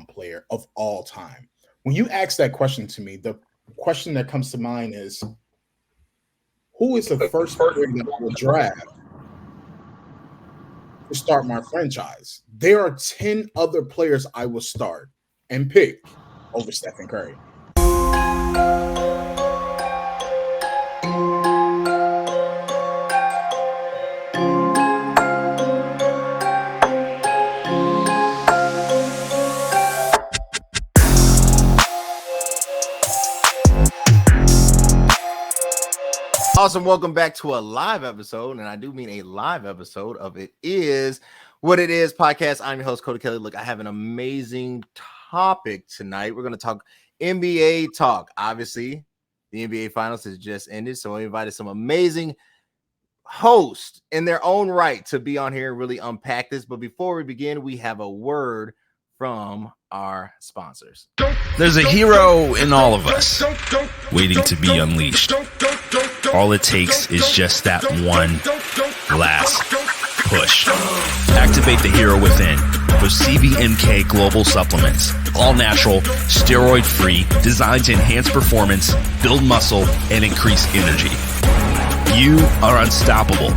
player of all time. When you ask that question to me, the question that comes to mind is, who is the first player that I would draft to start my franchise? There are 10 other players I will start and pick over Stephen Curry. Awesome. Welcome back to a live episode, and I do mean a live episode of It Is What It Is podcast. I'm your host, Cody Kelly. Look, I have an amazing topic tonight. We're going to talk NBA talk. Obviously, the NBA Finals has just ended, so I invited some amazing hosts in their own right to be on here and really unpack this. But before we begin, we have a word from our sponsors. There's a hero in all of us waiting to be unleashed. All it takes is just that one last push. Activate the hero within with CVMK Global Supplements. All natural, steroid-free, designed to enhance performance, build muscle, and increase energy. You are unstoppable.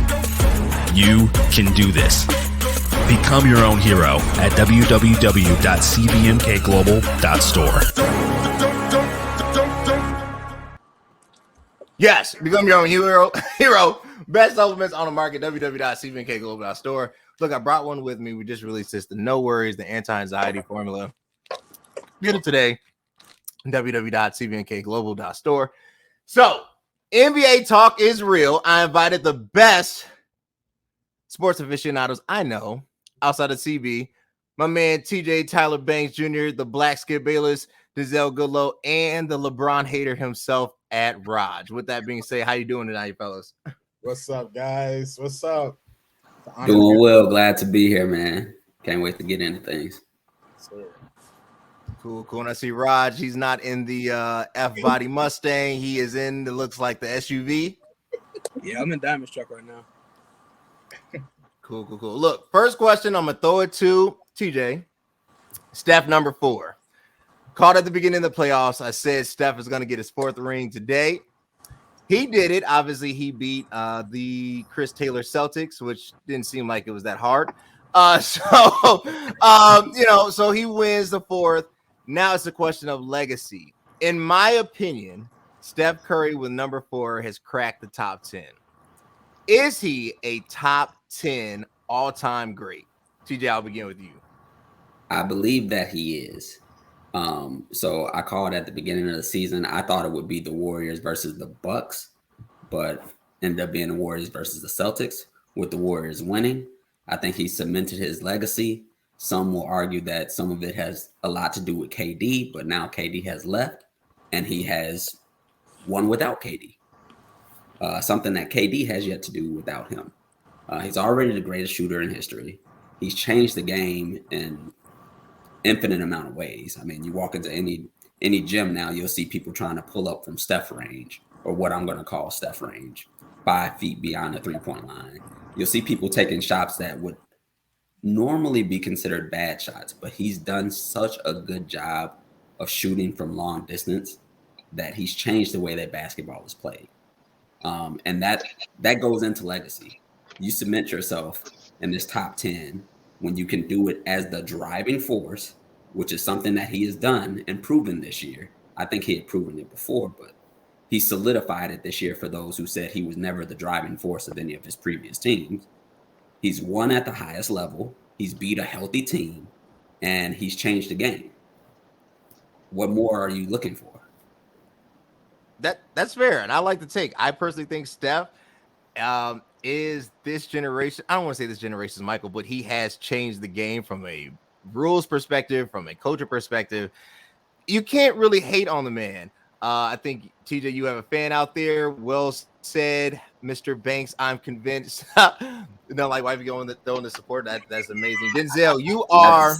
You can do this. Become your own hero at www.cvmkglobal.store. Yes, become your own hero. Best supplements on the market, www.cvmkglobal.store. Look, I brought one with me. We just released this, the No Worries, the anti-anxiety formula. Get it today, www.cvmkglobal.store. So, NBA talk is real. I invited the best sports aficionados I know outside of CB. My man TJ Tyler Banks Jr., the Black Skip Bayless, Denzel Goodlow, and the LeBron hater himself at Raj. With that being said, how you doing tonight, fellas? What's up, guys? What's up? Doing well. Glad to be here, man. Can't wait to get into things. Cool. And I see Raj. He's not in the F-body Mustang. He is in, it looks like, the SUV. Yeah, I'm in Diamond Truck right now. Cool. Look, first question, I'm going to throw it to TJ. Steph, number 4. Called at the beginning of the playoffs. I said Steph is going to get his 4th ring today. He did it. Obviously, he beat the Chris Taylor Celtics, which didn't seem like it was that hard. So he wins the 4th. Now it's a question of legacy. In my opinion, Steph Curry with number 4 has cracked the top 10. Is he a top 10 all-time great? TJ, I'll begin with you. I believe that he is. So I called at the beginning of the season. I thought it would be the Warriors versus the Bucks, but ended up being the Warriors versus the Celtics, with the Warriors winning. I think he cemented his legacy. Some will argue that some of it has a lot to do with KD, but now KD has left and he has won without KD. Something that KD has yet to do without him. He's already the greatest shooter in history. He's changed the game in infinite amount of ways. I mean, you walk into any gym now, you'll see people trying to pull up from Steph range, or what I'm going to call Steph range, 5 feet beyond the 3-point line. You'll see people taking shots that would normally be considered bad shots, but he's done such a good job of shooting from long distance that he's changed the way that basketball is played. And that goes into legacy. You cement yourself in this top 10 when you can do it as the driving force, which is something that he has done and proven this year. I think he had proven it before, but he solidified it this year for those who said he was never the driving force of any of his previous teams. He's won at the highest level. He's beat a healthy team, and he's changed the game. What more are you looking for? That's fair, and I like the take. I personally think Steph is this generation. I don't want to say this generation's Michael, but he has changed the game from a rules perspective, from a culture perspective. You can't really hate on the man. I think, TJ, you have a fan out there. Well said, Mr. Banks. I'm convinced. Like why you going throwing the support. That's amazing. Denzel, you are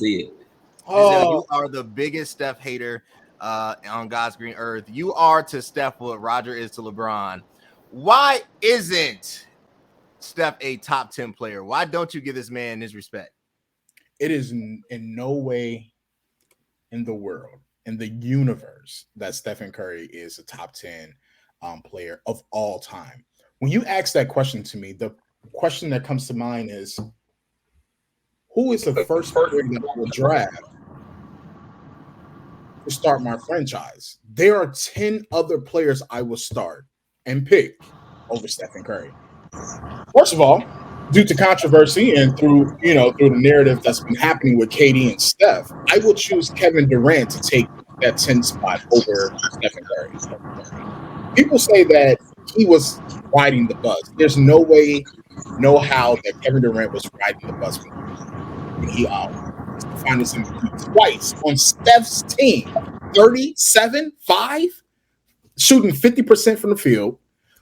the biggest Steph hater on God's green earth. You are to Steph what Roger is to LeBron. Why isn't Steph a top 10 player? Why don't you give this man his respect? It is in no way in the world, in the universe, that Stephen Curry is a top 10 player of all time. When you ask that question to me, the question that comes to mind is, who is the first player that I will draft to start my franchise? There are 10 other players I will start and pick over Stephen Curry. First of all, due to controversy and through the narrative that's been happening with KD and Steph, I will choose Kevin Durant to take that 10 spot over Stephen Curry. People say that he was riding the bus. There's no way, no how that Kevin Durant was riding the bus when he found his MVP twice on Steph's team. 37-5, shooting 50% from the field,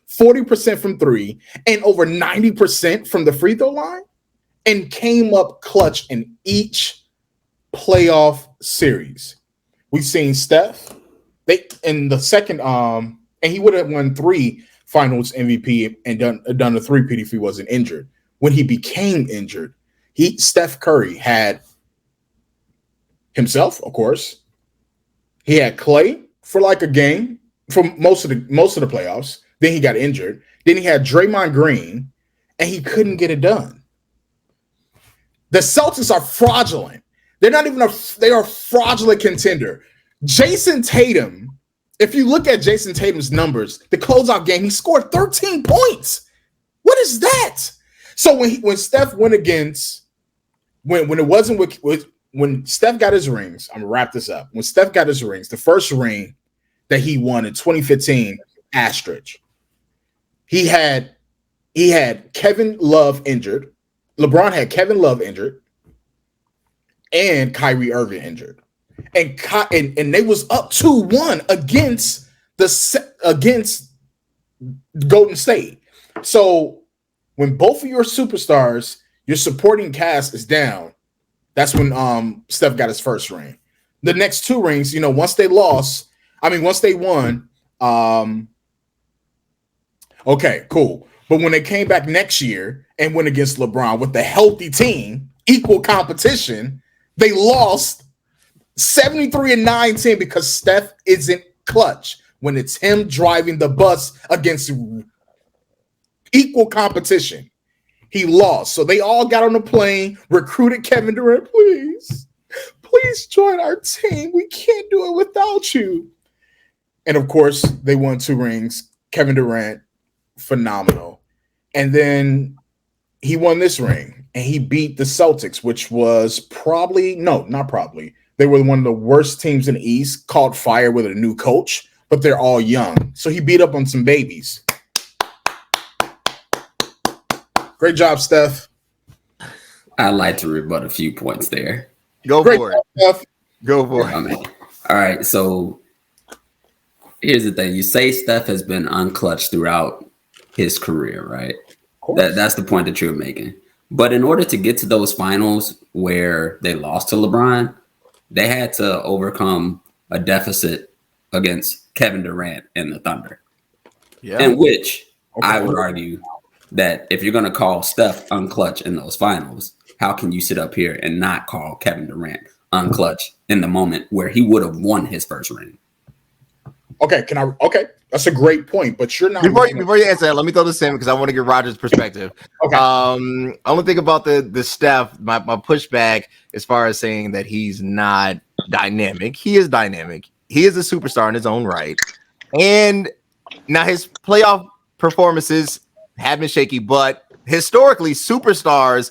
40% from three, and over 90% from the free throw line, and came up clutch in each playoff series. We've seen Steph. They in the second, and he would have won 3 finals MVP and done a three-peat if he wasn't injured. When he became injured, Steph Curry had himself, of course. He had Clay for like a game for most of the playoffs. Then he got injured. Then he had Draymond Green, and he couldn't get it done. The Celtics are fraudulent. They're not even they are a fraudulent contender. Jason Tatum, if you look at Jason Tatum's numbers, the closeout game, he scored 13 points. What is that? So when Steph went against, when it wasn't when Steph got his rings, I'm gonna wrap this up. When Steph got his rings, the first ring that he won in 2015, asterisk. He had Kevin Love injured. LeBron had Kevin Love injured and Kyrie Irving injured. And they was up 2-1 against Golden State. So when both of your superstars, your supporting cast is down, that's when Steph got his first ring. The next 2 rings, once they won, okay, cool. But when they came back next year and went against LeBron with the healthy team, equal competition, they lost 73-9-10 because Steph isn't clutch when it's him driving the bus against equal competition. He lost. So they all got on the plane, recruited Kevin Durant, please join our team. We can't do it without you. And of course, they won 2 rings. Kevin Durant, phenomenal. And then he won this ring and he beat the Celtics, which was not probably. They were one of the worst teams in the East, caught fire with a new coach, but they're all young. So he beat up on some babies. Great job, Steph. I'd like to rebut a few points there. Go for it. Steph. Go for it. All right. So here's the thing. You say Steph has been unclutched throughout his career, right? That's the point that you're making. But in order to get to those finals where they lost to LeBron, they had to overcome a deficit against Kevin Durant and the Thunder. Yeah. In which I would argue that if you're going to call Steph unclutch in those finals, how can you sit up here and not call Kevin Durant unclutch in the moment where he would have won his first ring? Okay, that's a great point, but you're not. Before you answer that, let me throw this in because I want to get Roger's perspective. Okay. I want to think about the Steph. My pushback as far as saying that he's not dynamic. He is dynamic. He is a superstar in his own right, and now his playoff performances have been shaky. But historically, superstars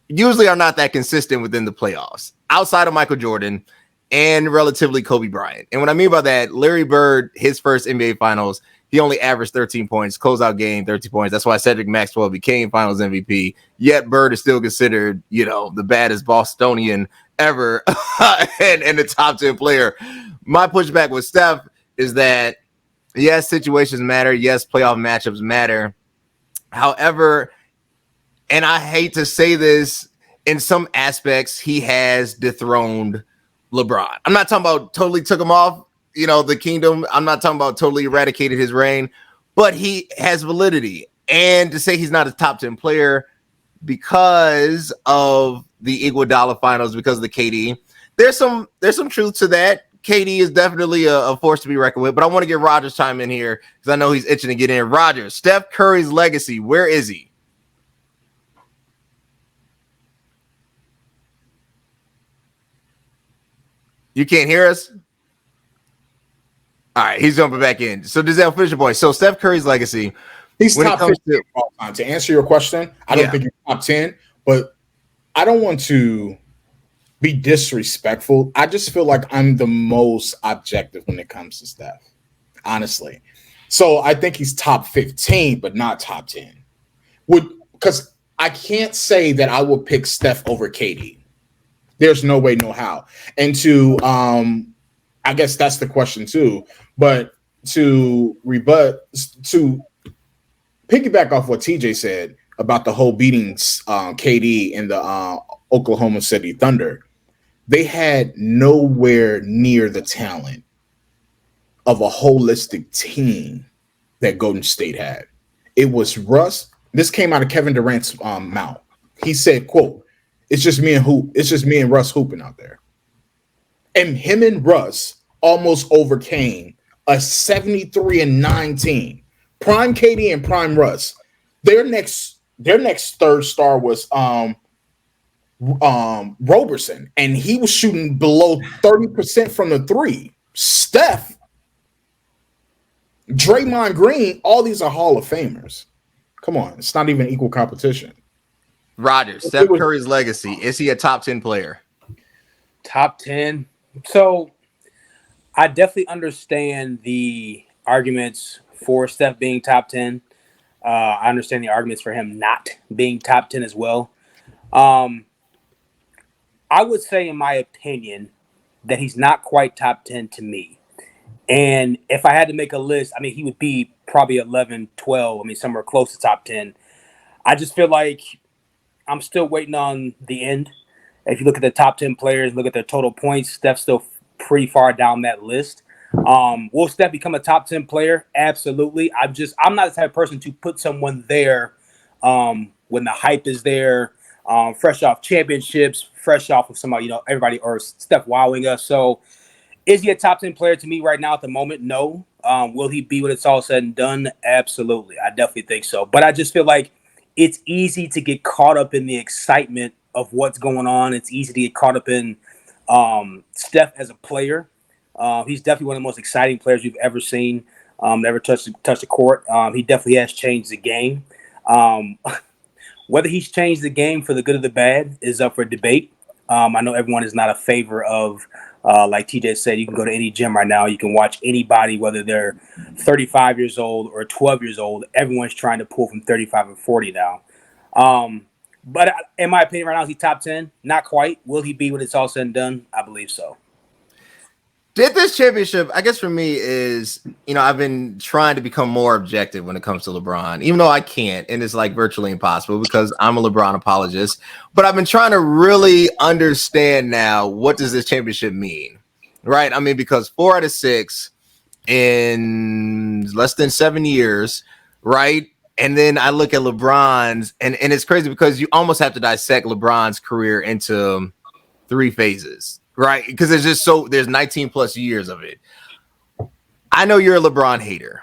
usually are not that consistent within the playoffs, outside of Michael Jordan and relatively Kobe Bryant. And what I mean by that, Larry Bird, his first NBA Finals, he only averaged 13 points, closeout game, 13 points. That's why Cedric Maxwell became Finals MVP. Yet Bird is still considered, the baddest Bostonian ever and the top 10 player. My pushback with Steph is that, yes, situations matter. Yes, playoff matchups matter. However, and I hate to say this, in some aspects, he has dethroned LeBron. I'm not talking about totally took him off, the kingdom. I'm not talking about totally eradicated his reign, but he has validity. And to say he's not a top 10 player because of the Iguodala finals, because of the KD, there's some truth to that. KD is definitely a force to be reckoned with, but I want to get Rogers time in here because I know he's itching to get in. Rogers, Steph Curry's legacy, where is he? You can't hear us? All right, he's jumping back in. So Giselle, finish your point. So Steph Curry's legacy. He's top 15 all time. To answer your question, I don't think he's top 10, but I don't want to be disrespectful. I just feel like I'm the most objective when it comes to Steph, honestly. So I think he's top 15, but not top 10. Because I can't say that I would pick Steph over KD. There's no way, no how. And to I guess that's the question too. But to piggyback off what TJ said about the whole beating KD in the Oklahoma City Thunder, they had nowhere near the talent of a holistic team that Golden State had. It was Russ. This came out of Kevin Durant's mouth. He said, quote, it's just me and Russ hooping out there. And him and Russ almost overcame a 73-9 team. Prime KD and prime Russ. Their next third star was Roberson, and he was shooting below 30% from the three. Steph, Draymond Green, all these are Hall of Famers. Come on, it's not even equal competition. Rogers, Steph Curry's legacy. Is he a top 10 player? Top 10. So I definitely understand the arguments for Steph being top 10. I understand the arguments for him not being top 10 as well. I would say, in my opinion, that he's not quite top 10 to me. And if I had to make a list, I mean, he would be probably 11, 12. I mean, somewhere close to top 10. I just feel like I'm still waiting on the end. If you look at the top 10 players, look at their total points, Steph's still pretty far down that list. Will Steph become a top 10 player? Absolutely. I'm not the type of person to put someone there when the hype is there, fresh off championships, fresh off of somebody, everybody or Steph wowing us. So is he a top 10 player to me right now at the moment? No. Will he be when it's all said and done? Absolutely. I definitely think so. But I just feel like it's easy to get caught up in the excitement of what's going on. It's easy to get caught up in Steph as a player. He's definitely one of the most exciting players you've ever seen, ever touched the court. He definitely has changed the game. Whether he's changed the game for the good or the bad is up for debate. I know everyone is not a favor of, like TJ said, you can go to any gym right now. You can watch anybody, whether they're 35 years old or 12 years old. Everyone's trying to pull from 35 and 40 now. But in my opinion, right now, is he top 10? Not quite. Will he be when it's all said and done? I believe so. Did this championship, I guess for me is, I've been trying to become more objective when it comes to LeBron, even though I can't, and it's like virtually impossible because I'm a LeBron apologist. But I've been trying to really understand now, what does this championship mean, right? I mean, because 4 out of 6 in less than 7 years, right? And then I look at LeBron's, and it's crazy because you almost have to dissect LeBron's career into 3 phases. Right, because there's 19 plus years of it. I know you're a LeBron hater.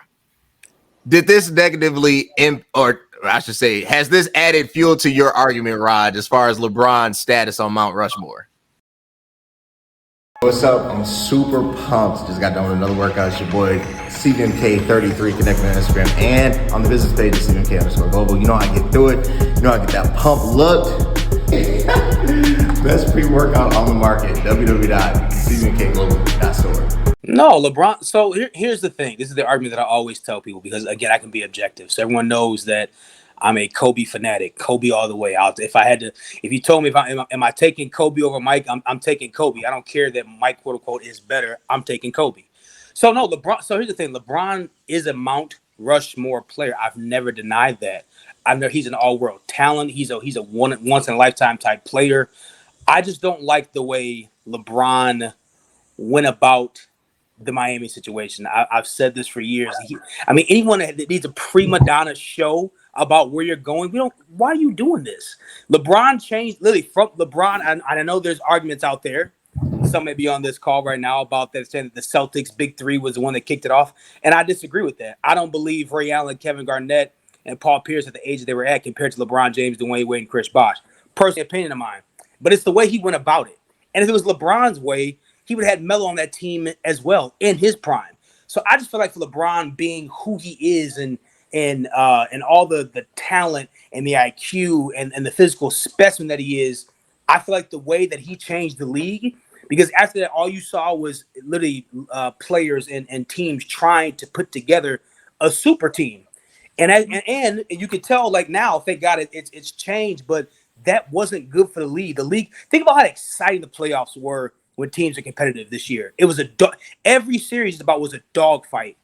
Did this negatively, or I should say, has this added fuel to your argument, Rod, as far as LeBron's status on Mount Rushmore? What's up? I'm super pumped. Just got done with another workout. It's your boy CBMK33 connected on Instagram and on the business page of CBMK_global. You know I get through it. You know I get that pump looked. Best pre-workout on the market, www.cbmkglobal.store. No, LeBron. So here's the thing. This is the argument that I always tell people because, again, I can be objective. So everyone knows that I'm a Kobe fanatic, Kobe all the way out. If you told me am I taking Kobe over Mike, I'm taking Kobe. I don't care that Mike, quote unquote, is better. I'm taking Kobe. So no, LeBron. So here's the thing. LeBron is a Mount Rushmore player. I've never denied that. I know he's an all-world talent. He's a once in a lifetime type player. I just don't like the way LeBron went about the Miami situation. I've said this for years. Anyone that needs a prima donna show about where you're going, why are you doing this? LeBron changed literally from LeBron. And I know there's arguments out there some may be on this call right now about that, saying that the Celtics' big three was the one that kicked it off. And I disagree with that. I don't believe Ray Allen, Kevin Garnett, and Paul Pierce at the age that they were at compared to LeBron James, Dwayne Wade, and Chris Bosh. Personal opinion of mine. But it's the way he went about it. And if it was LeBron's way, he would have had Melo on that team as well in his prime. So I just feel like for LeBron being who he is and all the talent and the IQ and the physical specimen that he is, I feel like the way that he changed the league, because after that, all you saw was literally players and teams trying to put together a super team. And you could tell, like, now, thank God it's changed, but that wasn't good for the league. The league, think about how exciting the playoffs were when teams are competitive this year. It was every series was a dogfight.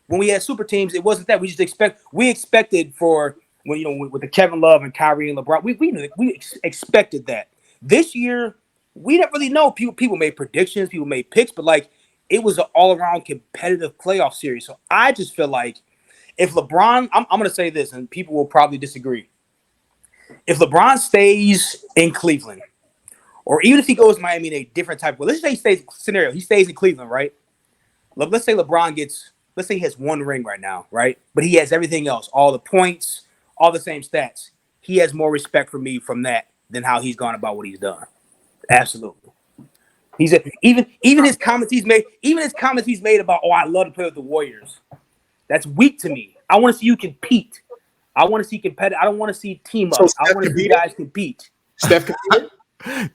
When we had super teams, it wasn't that. We expected for when with the Kevin Love and Kyrie and LeBron, we expected that. This year, we didn't really know. People made predictions, people made picks, but like it was an all-around competitive playoff series. So I just feel like if LeBron, I'm going to say this, and people will probably disagree. If LeBron stays in Cleveland, or even if he goes to Miami in a different type of way, let's say he stays in Cleveland, right? Let's say let's say he has one ring right now, right? But he has everything else, all the points, all the same stats. He has more respect for me from that than how he's gone about what he's done. Absolutely. Even his comments he's made about, I love to play with the Warriors. That's weak to me. I want to see you compete. I want to see competitive. I don't want to see team up. I want to see guys compete. Steph competed? I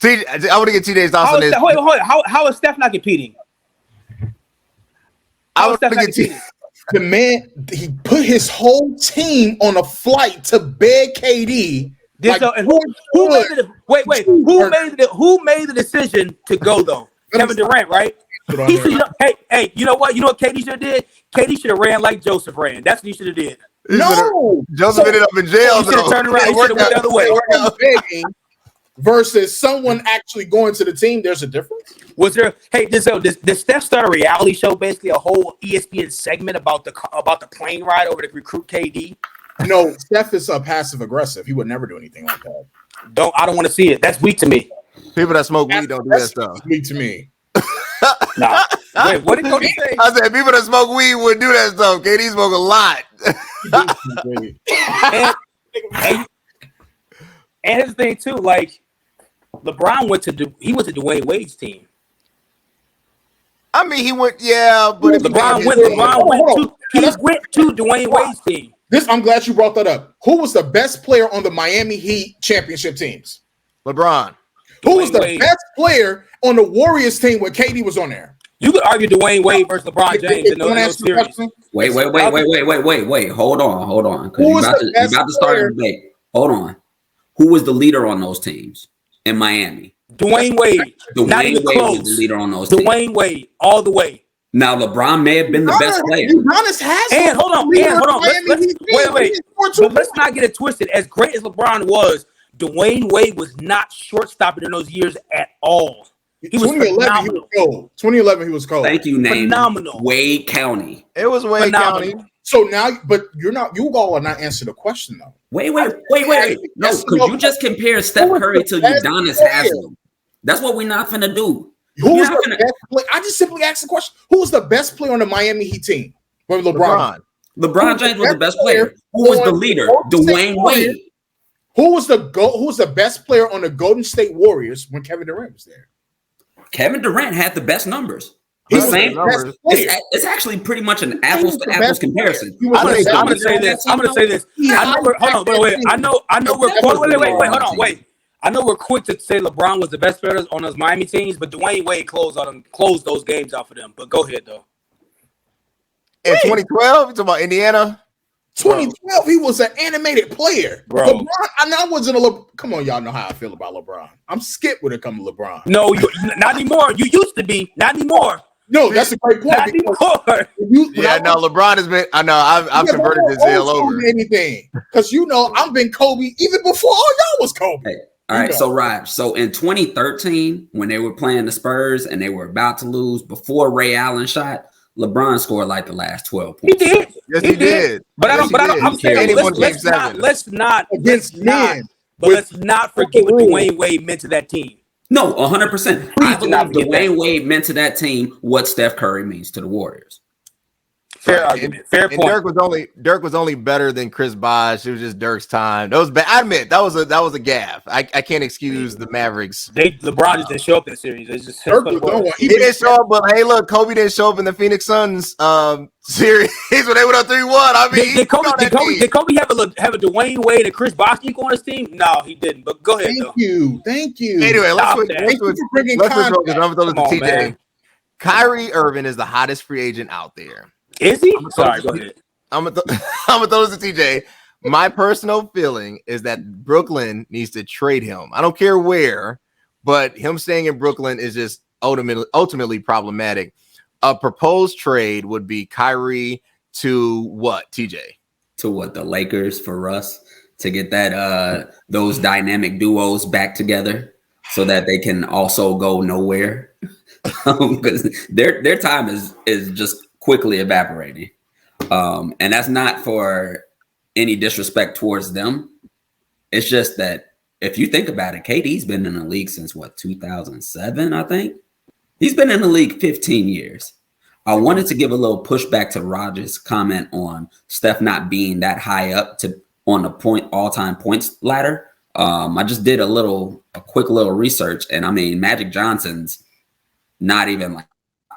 want to get TJ's thoughts on this. Wait, how is Steph not competing? The man, he put his whole team on a flight to beg KD. Who made the decision to go though? Kevin Durant, right? He should, hey, you know what? You know what KD should have did? KD should have ran like Joseph ran. That's what he should have did. Joseph ended up in jail. He should have turned around. He should have went the other way. Versus someone actually going to the team, there's a difference. Was there? Hey, did Steph start a reality show, basically a whole ESPN segment about the plane ride over to recruit KD? No, Steph is passive aggressive. He would never do anything like that. I don't want to see it. That's weak to me. People that smoke weed don't do that stuff. Weak to me. Nah. Wait, what did Cody say? I said people that smoke weed wouldn't do that stuff. KD smoke a lot. and his thing too, like LeBron went to Dwayne Wade's team. I mean, he went, but LeBron went to Dwayne Wade's team. I'm glad you brought that up. Who was the best player on the Miami Heat championship teams? LeBron. Who was the best player on the Warriors team when KD was on there? You could argue Dwayne Wade versus LeBron James in those series. Wait. Hold on. Because you're about to start a debate. Hold on. Who was the leader on those teams in Miami? Dwayne Wade. Not even close. Was the leader on those Dwayne teams. Wade, all the way. Now LeBron may have been the best player. Giannis has. And hold on. Wait. But let's not get it twisted. As great as LeBron was, Dwayne Wade was not short-stopping in those years at all. He was phenomenal. 2011, he was cold. Thank you, name. Phenomenal. Wade County. It was Wade County. So now, but you all are not answering the question though. Wait. No, because you just compared Steph Curry to Udonis Haslem. That's what we're not finna do. Who was the best player? I just simply asked the question. Who was the best player on the Miami Heat team? LeBron. LeBron James was the best player. Who was the leader? Dwayne Wade. Who was the best player on the Golden State Warriors when Kevin Durant was there? Kevin Durant had the best numbers. It's actually pretty much an apples to apples comparison. I'm gonna say this. I know we're quick to say LeBron was the best player on those Miami teams, but Dwayne Wade closed those games out for them. But go ahead though. In 2012, you talking about Indiana? 2012, he was an animated player. Bro. LeBron, I wasn't a come on, y'all know how I feel about LeBron. I'm skip when it comes to LeBron. No, not anymore. You used to be, not anymore. No, that's a great point. Not anymore. LeBron has been. I know. I've converted to Zale over anything because I've been Kobe even before all y'all was Kobe. Hey, all right, so Raj, so in 2013 when they were playing the Spurs and they were about to lose before Ray Allen shot, LeBron scored like the last 12 points. He did. Yes, he did. But I'm saying let's not forget what Dwayne Wade meant to that team. No, 100%. I do not believe forget Dwayne that. Wade meant to that team what Steph Curry means to the Warriors. Fair argument. Fair And point. Dirk was only better than Chris Bosh. It was just Dirk's time. That was bad. I admit that was a gaffe. I can't excuse the Mavericks. LeBron just didn't show up in the series. It's just Dirk was no one. He didn't show up, but hey, look, Kobe didn't show up in the Phoenix Suns series when they went up 3-1. I mean, did Kobe have a Dwayne Wade and Chris Bosh equal on his team? No, he didn't. But go ahead. Thank you. Anyway, let's switch bringing because I'm context. gonna throw this to Come on, TJ. man. Kyrie Irving is the hottest free agent out there. Is he? Sorry, go ahead. I'm gonna throw this to TJ. My personal feeling is that Brooklyn needs to trade him. I don't care where, but him staying in Brooklyn is just ultimately problematic. A proposed trade would be Kyrie to what, TJ? To what, the Lakers for Russ, to get that those dynamic duos back together so that they can also go nowhere. Because their time is just quickly evaporating. And that's not for any disrespect towards them. It's just that if you think about it, KD's been in the league since 2007, I think. He's been in the league 15 years. I wanted to give a little pushback to Rogers' comment on Steph not being that high up on the all-time points ladder. I just did a quick little research, and I mean, Magic Johnson's not even like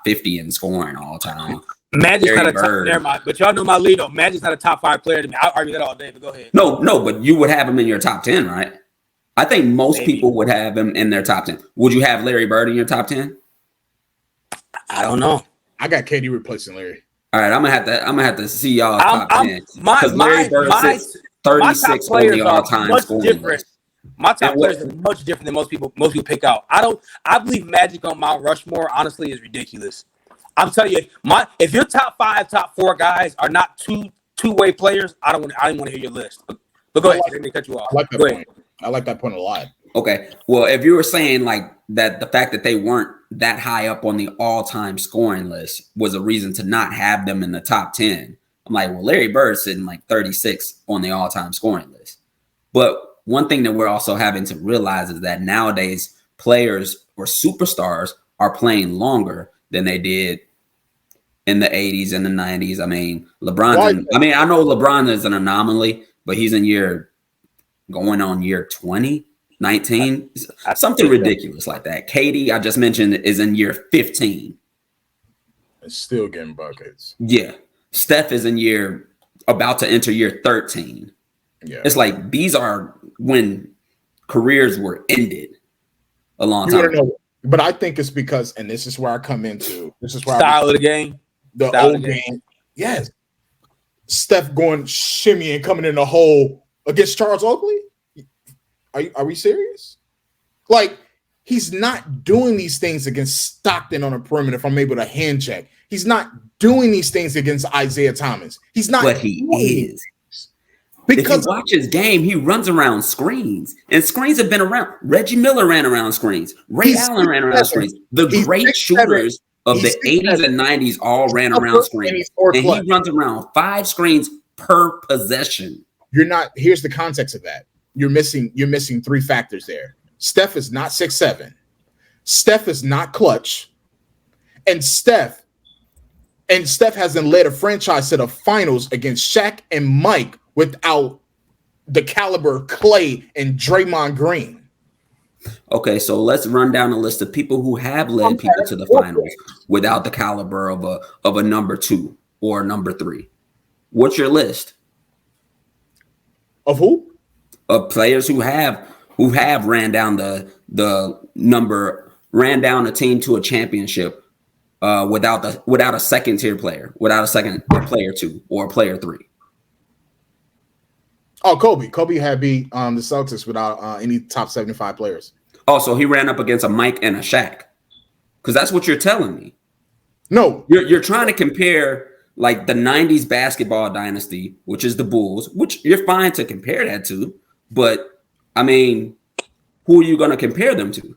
50 in scoring all time. Magic's not a top. Never mind. But y'all know my lead. Magic's not a top 5 player to me. I'll argue that all day. But go ahead. No, but you would have him in your top 10, right? I think most people would have him in their top 10. Would you have Larry Bird in your top 10? I don't know. I got KD replacing Larry. All right, I'm gonna have to see y'all top 10. My 36 on the all-time scoring list. My top players are much different than most people pick out. I believe Magic on Mount Rushmore honestly is ridiculous. I'm telling you, if your top 5, top 4 guys are not two-way players, I don't want to hear your list. But go ahead, let me cut you off. I like that point. I like that point a lot. Okay. Well, if you were saying like that, the fact that they weren't that high up on the all-time scoring list was a reason to not have them in the top 10. I'm like, well, Larry Bird's sitting like 36 on the all-time scoring list. But one thing that we're also having to realize is that nowadays players or superstars are playing longer than they did in the 80s and the 90s. I mean, I know LeBron is an anomaly, but he's going on year 20, 19, something ridiculous like that. KD, I just mentioned, is in year 15. It's still getting buckets. Yeah. Steph is about to enter year 13. Yeah. It's like these are when careers were ended a long time ago. But I think it's because, and this is where I come into, style of the game. The old game. Yes. Steph going shimmy and coming in the hole against Charles Oakley? Are we serious? Like, he's not doing these things against Stockton on a perimeter if I'm able to hand check. He's not doing these things against Isaiah Thomas. He's not. But he is. Because if you watch his game, he runs around screens. And screens have been around. Reggie Miller ran around screens. Ray Allen ran around screens. The great shooters of the 80s and 90s all ran around screens. And he runs around 5 screens per possession. Here's the context of that. You're missing 3 factors there. Steph is not 6'7". Steph is not clutch. And Steph hasn't led a franchise to the finals against Shaq and Mike without the caliber Clay and Draymond Green. Okay, so let's run down a list of people who have led people to the finals without the caliber of a number 2 or number 3. What's your list? Of who? Of players who have ran down a team to a championship without a second tier player, without a player 2 or a player 3. Oh, Kobe. Kobe had beat the Celtics without any top 75 players. Oh, so he ran up against a Mike and a Shaq. Because that's what you're telling me. No. You're trying to compare like the 90s basketball dynasty, which is the Bulls, which you're fine to compare that to. But, I mean, who are you going to compare them to?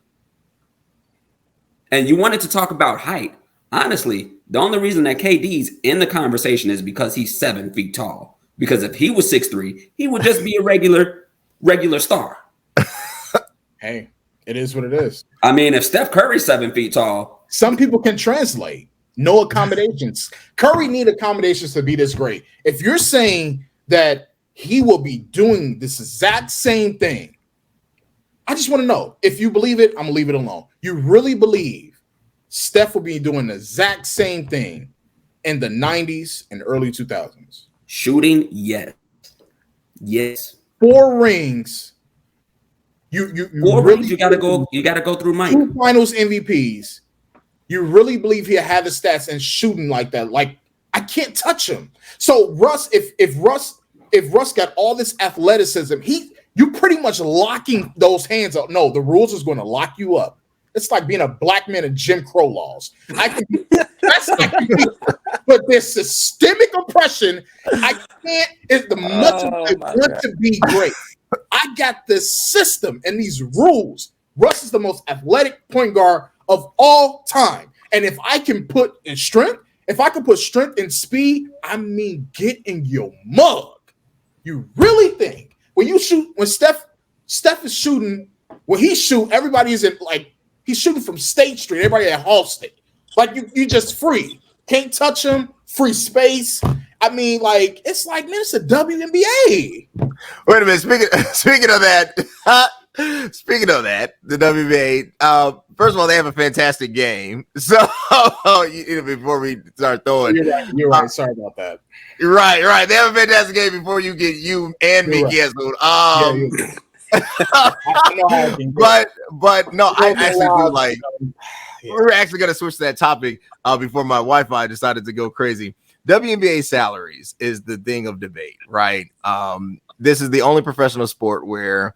And you wanted to talk about height. Honestly, the only reason that KD's in the conversation is because he's 7 feet tall. Because if he was 6'3", he would just be a regular star. Hey, It is what it is. I mean, if Steph Curry's 7 feet tall, some people can translate. No accommodations. Curry need accommodations to be this great. If you're saying that he will be doing this exact same thing, I just want to know. If you believe it, I'm gonna leave it alone. You really believe Steph will be doing the exact same thing in the 90s and early 2000s? shooting, yes. 4 rings. You Four really rings, you gotta go through Mike. 2 finals MVPs. You really believe he'll have the stats and shooting like that? Like, I can't touch him. So Russ, if Russ got all this athleticism, you pretty much locking those hands up. No, the rules is going to lock you up. It's like being a black man in Jim Crow laws. But there's systemic oppression. I can't. It's the much of I want to be great. I got this system and these rules. Russ is the most athletic point guard of all time. And if I can put in strength, and speed, I mean, get in your mug. You really think when Steph is shooting, when he shoot, everybody is he's shooting from State Street, everybody at Hall State. Like you just free. Can't touch him, free space. I mean, like, it's like, man, it's a WNBA. Wait a minute. Speaking of that, the WNBA. First of all, they have a fantastic game. So before we start throwing, you're right. Sorry about that. You're right. They have a fantastic game before you get you and me canceled. But no, I actually feel like we're actually gonna switch to that topic before my Wi-Fi decided to go crazy. WNBA salaries is the thing of debate, right? This is the only professional sport where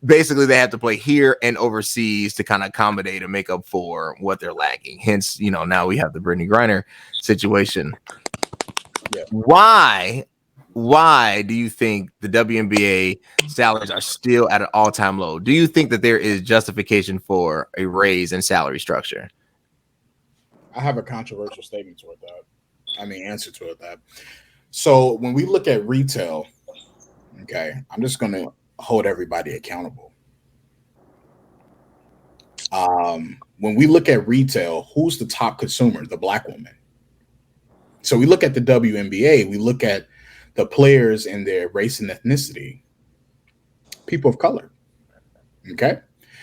basically they have to play here and overseas to kind of accommodate and make up for what they're lacking. Hence, now we have the Brittany Griner situation. Yeah. Why do you think the WNBA salaries are still at an all-time low? Do you think that there is justification for a raise in salary structure? I have a controversial statement toward that. Answer to that. So when we look at retail, okay, I'm just going to hold everybody accountable. When we look at retail, who's the top consumer? The Black woman. So we look at the WNBA, we look at the players and their race and ethnicity, people of color. Okay.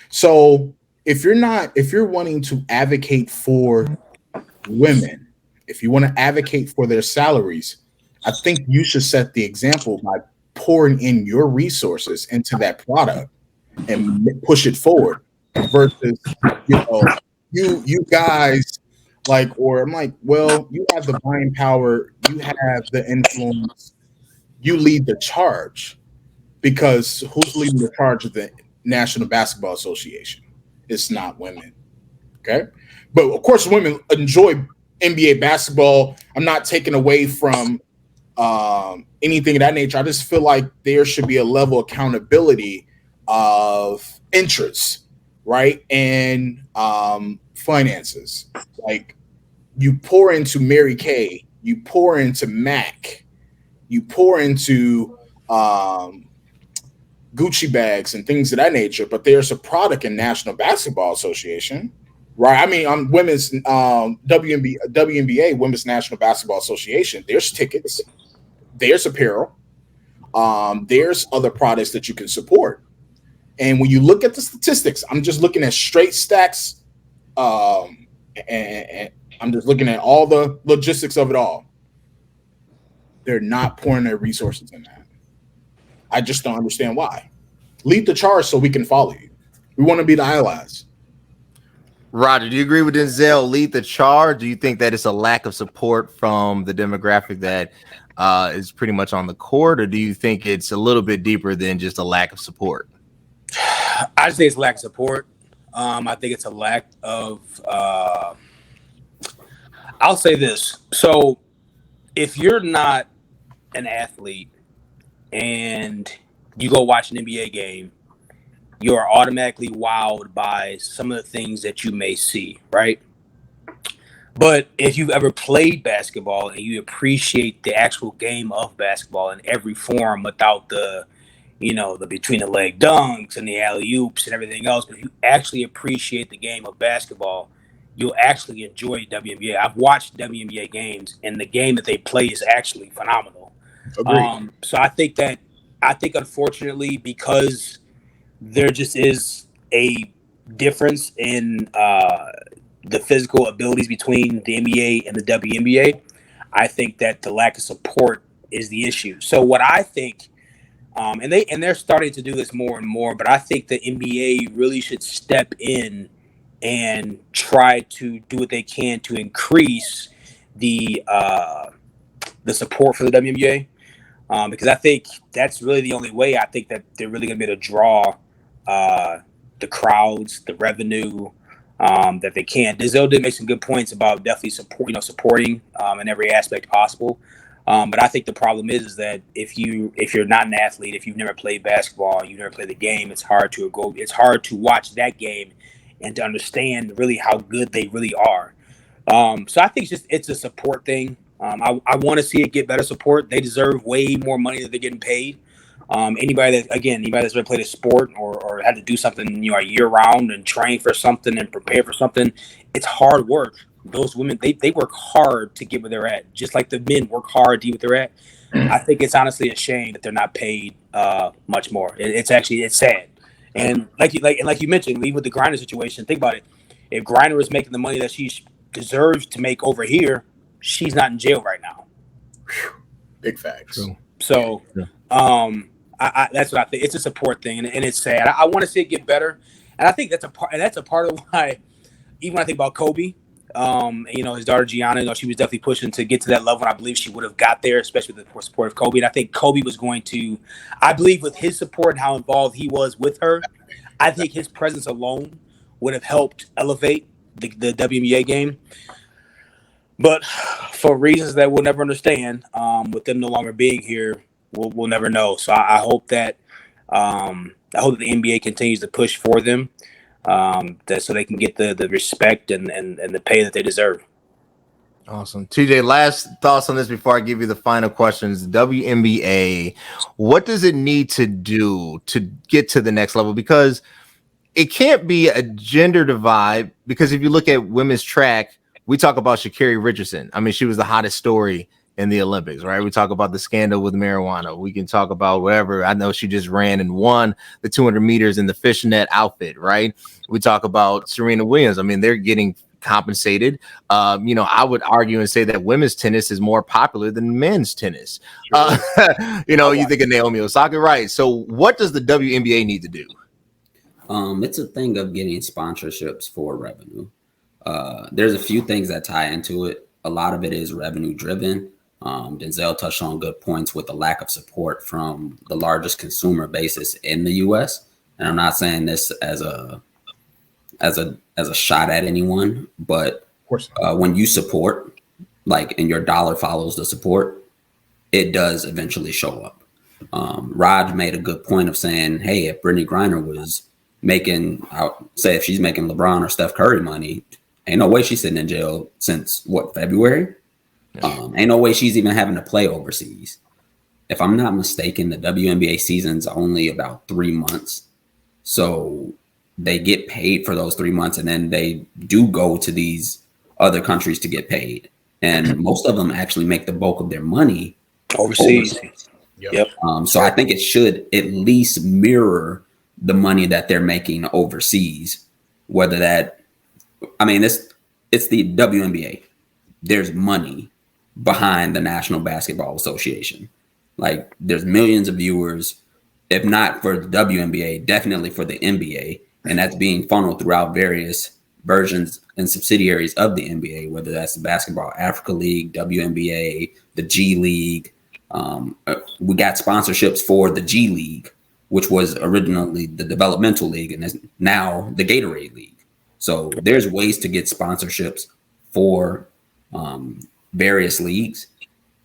So if you're wanting to advocate for women, if you want to advocate for their salaries, I think you should set the example by pouring in your resources into that product and push it forward versus, you guys I'm like, well, you have the buying power, you have the influence, you lead the charge, because who's leading the charge of the National Basketball Association? It's not women. Okay. But of course, women enjoy NBA basketball. I'm not taking away from anything of that nature. I just feel like there should be a level of accountability of interest, right? And finances. Like, you pour into Mary Kay, you pour into Mac, you pour into Gucci bags and things of that nature, but there's a product in National Basketball Association, right? Women's WNBA, Women's National Basketball Association. There's tickets, there's apparel, there's other products that you can support. And when you look at the statistics, I'm just looking at straight stacks, and I'm just looking at all the logistics of it all. They're not pouring their resources in that. I just don't understand why. Lead the charge so we can follow you. We want to be the allies. Roger, do you agree with Denzel? Lead the charge? Do you think that it's a lack of support from the demographic that is pretty much on the court, or do you think it's a little bit deeper than just a lack of support? I just think it's lack of support. I think it's a lack of. I'll say this. So, if you're not an athlete and you go watch an NBA game, you are automatically wowed by some of the things that you may see, right? But if you've ever played basketball and you appreciate the actual game of basketball in every form without the, the between the leg dunks and the alley oops and everything else. But if you actually appreciate the game of basketball, you'll actually enjoy WNBA. I've watched WNBA games, and the game that they play is actually phenomenal. Agreed. So I think unfortunately, because there just is a difference in the physical abilities between the NBA and the WNBA, I think that the lack of support is the issue. So what I think, and they're starting to do this more and more, but I think the NBA really should step in and try to do what they can to increase the support for the WNBA, because I think that's really the only way. I think that they're really going to be able to draw the crowds, the revenue that they can. Denzel did make some good points about definitely supporting in every aspect possible. But I think the problem is that if you're not an athlete, if you've never played basketball, you never played the game, it's hard to watch that game and to understand really how good they really are. So I think it's a support thing. I want to see it get better support. They deserve way more money than they're getting paid. Anybody that's ever played a sport or had to do something, a year round and train for something and prepare for something, it's hard work. Those women, they work hard to get where they're at, just like the men work hard to get where they're at. I think it's honestly a shame that they're not paid much more. It's sad. And like you mentioned, even with the Griner situation, think about it. If Griner is making the money that she deserves to make over here, she's not in jail right now. Big facts. True. So, that's what I think. It's a support thing, and it's sad. I want to see it get better, and I think that's a part of why. Even when I think about Kobe, his daughter Gianna, she was definitely pushing to get to that level, and I believe she would have got there, especially with the support of Kobe. And I think Kobe was going to, I believe, with his support and how involved he was with her, I think his presence alone would have helped elevate the WNBA game. But for reasons that we'll never understand, with them no longer being here, we'll never know. So I hope that the NBA continues to push for them, so they can get the respect and the pay that they deserve. Awesome. TJ, last thoughts on this before I give you the final questions. WNBA, what does it need to do to get to the next level? Because it can't be a gender divide, because if you look at women's track, we talk about Sha'Carri Richardson. I mean, she was the hottest story in the Olympics, right? We talk about the scandal with marijuana. We can talk about whatever. I know she just ran and won the 200 meters in the fishnet outfit, right? We talk about Serena Williams. I mean, they're getting compensated. I would argue and say that women's tennis is more popular than men's tennis. Sure. You think of Naomi Osaka, right? So what does the WNBA need to do? It's a thing of getting sponsorships for revenue. There's a few things that tie into it. A lot of it is revenue driven. Denzel touched on good points with the lack of support from the largest consumer basis in the U.S. And I'm not saying this as a shot at anyone, but when you support, and your dollar follows the support, it does eventually show up. Raj made a good point of saying, hey, if Brittany Griner was making, say if she's making LeBron or Steph Curry money, ain't no way she's sitting in jail since February? Ain't no way she's even having to play overseas. If I'm not mistaken, the WNBA season's only about 3 months. So they get paid for those 3 months, and then they do go to these other countries to get paid. And most of them actually make the bulk of their money overseas. Yep. So I think it should at least mirror the money that they're making overseas, whether that, it's the WNBA. There's money behind the National Basketball Association. There's millions of viewers, if not for the WNBA, definitely for the NBA. And that's being funneled throughout various versions and subsidiaries of the NBA, whether that's the Basketball Africa League, WNBA, the G League. We got sponsorships for the G League, which was originally the developmental league and is now the Gatorade League. So there's ways to get sponsorships for various leagues,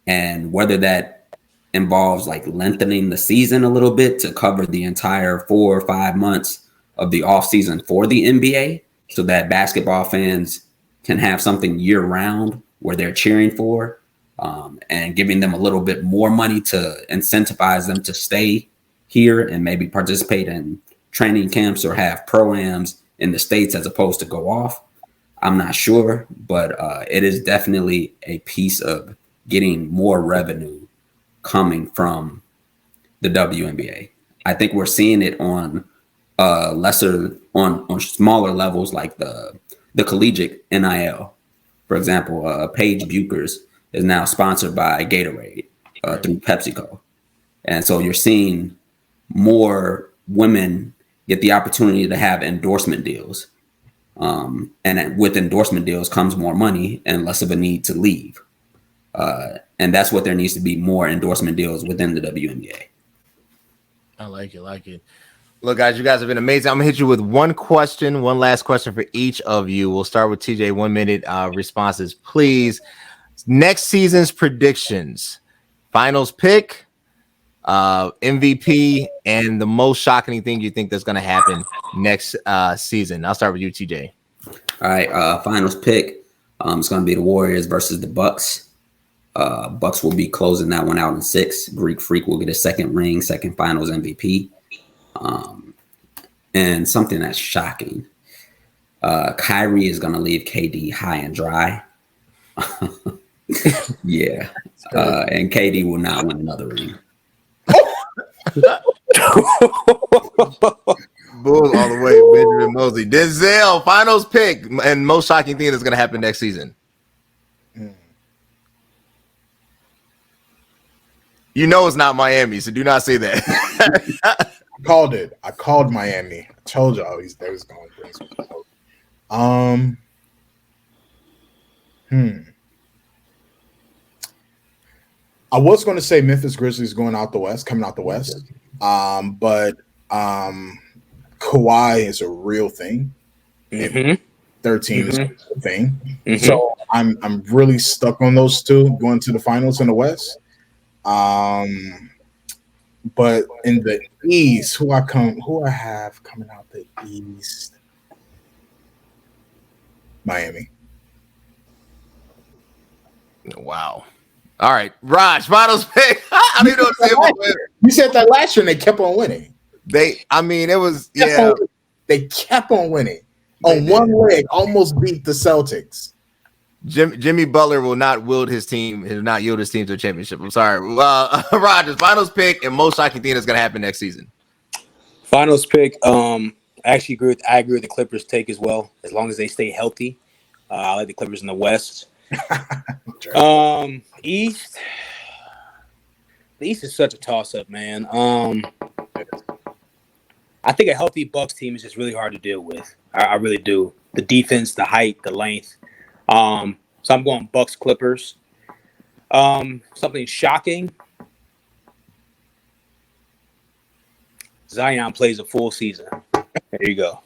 and whether that involves lengthening the season a little bit to cover the entire 4 or 5 months of the off season for the NBA, so that basketball fans can have something year round where they're cheering for, and giving them a little bit more money to incentivize them to stay here and maybe participate in training camps or have pro-ams in the States as opposed to go off. I'm not sure, but it is definitely a piece of getting more revenue coming from the WNBA. I think we're seeing it on on smaller levels like the collegiate NIL. For example, Paige Buchers is now sponsored by Gatorade through PepsiCo. And so you're seeing more women get the opportunity to have endorsement deals. And with endorsement deals comes more money and less of a need to leave. And that's what there needs to be, more endorsement deals within the WNBA. I like it. Look, guys, you guys have been amazing. I'm going to hit you with one last question for each of you. We'll start with TJ, 1 minute responses, please. Next season's predictions, finals pick, MVP, and the most shocking thing you think that's going to happen next season. I'll start with you, TJ. All right, finals pick. It's going to be the Warriors versus the Bucks. Bucks will be closing that one out in 6. Greek Freak will get a second ring, second finals MVP. And something that's shocking. Kyrie is going to leave KD high and dry. Yeah. And KD will not win another ring. Bulls all the way, Benjamin Mosley. Denzel, finals pick and most shocking thing that's going to happen next season. You know it's not Miami, so do not say that. I called it. I called Miami. I told y'all they was going to bring some. I was going to say Memphis Grizzlies coming out the West. But Kawhi is a real thing. 13 is a real thing. So I'm really stuck on those two going to the finals in the West. But in the East, who I have coming out the East? Miami. Wow. All right, Raj, finals pick. I don't even know what to say about that. You said that last year and they kept on winning. They kept on winning. On one leg, almost beat the Celtics. Jimmy Butler will not yield his team to a championship. I'm sorry. Rogers, finals pick and most shocking thing that's going to happen next season. Finals pick. I agree with the Clippers take as well, as long as they stay healthy. I like the Clippers in the West. East. The East is such a toss-up, man. I think a healthy Bucks team is just really hard to deal with. I really do. The defense, the height, the length. So I'm going Bucks Clippers. Something shocking. Zion plays a full season. There you go.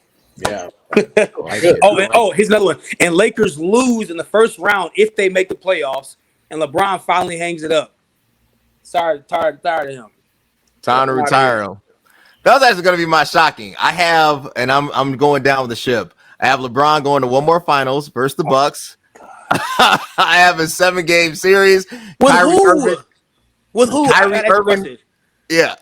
Yeah. Here's another one. And Lakers lose in the first round if they make the playoffs, and LeBron finally hangs it up. Tired of him. Time to retire him. That was actually going to be my shocking. I'm going down with the ship. I have LeBron going to one more finals versus the Bucks. I have a 7-game series. With who? Kyrie Irving. Yeah.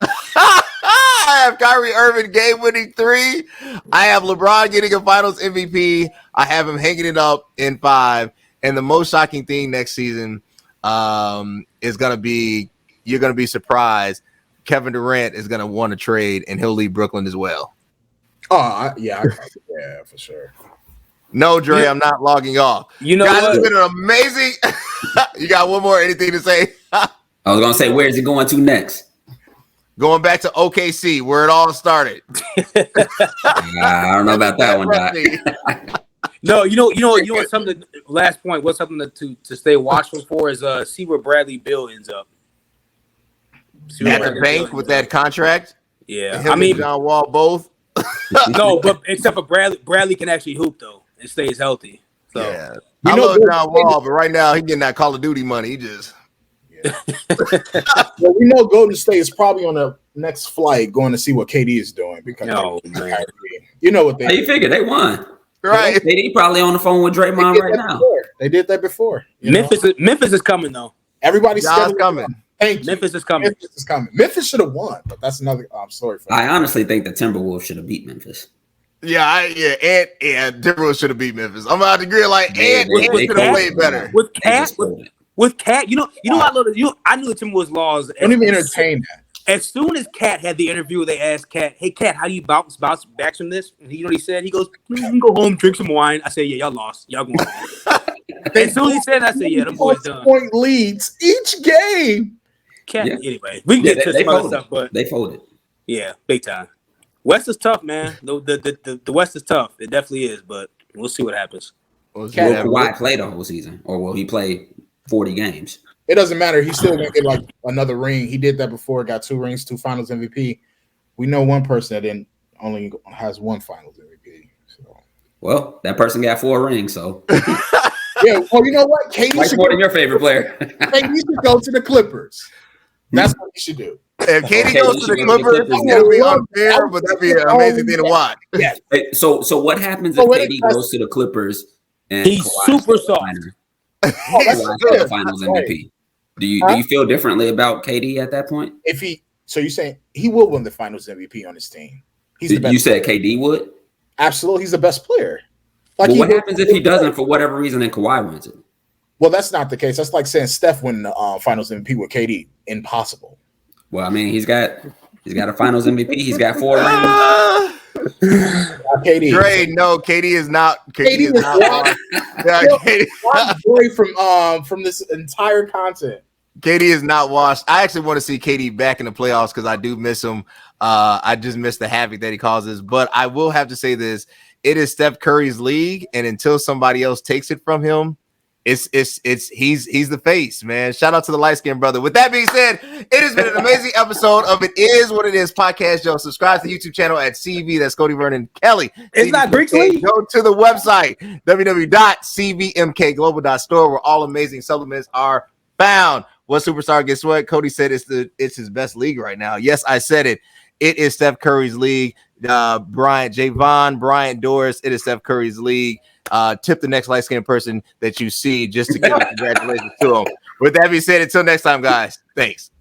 I have Kyrie Irving game-winning 3. I have LeBron getting a Finals MVP. I have him hanging it up in 5. And the most shocking thing next season is going to be, you're going to be surprised, Kevin Durant is going to want to trade, and he'll leave Brooklyn as well. Yeah, for sure. No, Dre, I'm not logging off. You know guys, what? it's been an amazing. You got one more? Anything to say? I was going to say, where is he going to next? Going back to OKC, where it all started. I don't know about that one, Doc. No, you know what? Something. Last point. What's something to stay watchful for is see where Bradley Beal ends up. At the bank with that contract. Yeah, I mean John Wall both. No, but except for Bradley can actually hoop though. It stays healthy. So yeah. I love John Wall, but right now he's getting that Call of Duty money. He just. Yeah. Well, we know Golden State is probably on the next flight going to see what KD is doing because you know what they. How you figure they won? Right. KD probably on the phone with Draymond right now. They did that before. Memphis is coming though. Everybody's coming. Thank you. Memphis is coming. Memphis is coming. Memphis should have won, but that's another story for I honestly think the Timberwolves should have beat Memphis. Timberwolves should have beat Memphis. I'm out to agree. Like, They should have played better. With Cat, you know, I love it. I knew the Timberwolves laws. Don't even entertain that. As soon as Cat had the interview, they asked Cat, "Hey, Cat, how do you bounce back from this?" And you know what he said? He goes, "You can go home, drink some wine." I said, "Yeah, y'all lost. Y'all going home." As soon as he said that, I said, "Yeah, them boys done." Point leads each game. Cat, anyway, we can get to some other stuff, but they folded. Yeah, big time. West is tough, man. The West is tough. It definitely is, but we'll see what happens. Will Kawhi play the whole season, or will he play 40 games? It doesn't matter. He's still gonna get like another ring. He did that before. Got 2 rings, 2 Finals MVP. We know one person that only has 1 Finals MVP. So, well, that person got 4 rings. So, yeah. Well, you know what? KD should more than your favorite player. KD should go to the Clippers. That's what he should do. If KD goes to the Clippers, it's gonna be unfair, but that'd be an amazing thing to watch. Yeah. So what happens if KD goes to the Clippers and he's super soft? Kawhi's Finals MVP. Do you feel differently about KD at that point? So you're saying he will win the Finals MVP on his team? He's the best. You said KD would? Absolutely, he's the best player. Like, what happens if he doesn't for whatever reason and Kawhi wins it? Well, that's not the case. That's like saying Steph win the Finals MVP with KD. Impossible. Well, I mean, he's got a Finals MVP. He's got 4 rings. KD. Dre, no, KD is not. KD is not. Away from this entire content. KD is not washed. I actually want to see KD back in the playoffs because I do miss him. I just miss the havoc that he causes. But I will have to say this: it is Steph Curry's league, and until somebody else takes it from him, he's the face, man. Shout out to the light-skinned brother. With that being said, it has been an amazing episode of It Is What It Is podcast. Yo, subscribe to the YouTube channel at CV. That's Cody Vernon Kelly. It's not Greek League. Go to the website www.cvmkglobal.store where all amazing supplements are found. What superstar gets what? Cody said it's his best league right now. Yes, I said it. It is Steph Curry's league. Bryant Doris. It is Steph Curry's league. Tip the next light-skinned person that you see just to give a congratulations to him. With that being said, until next time, guys. Thanks.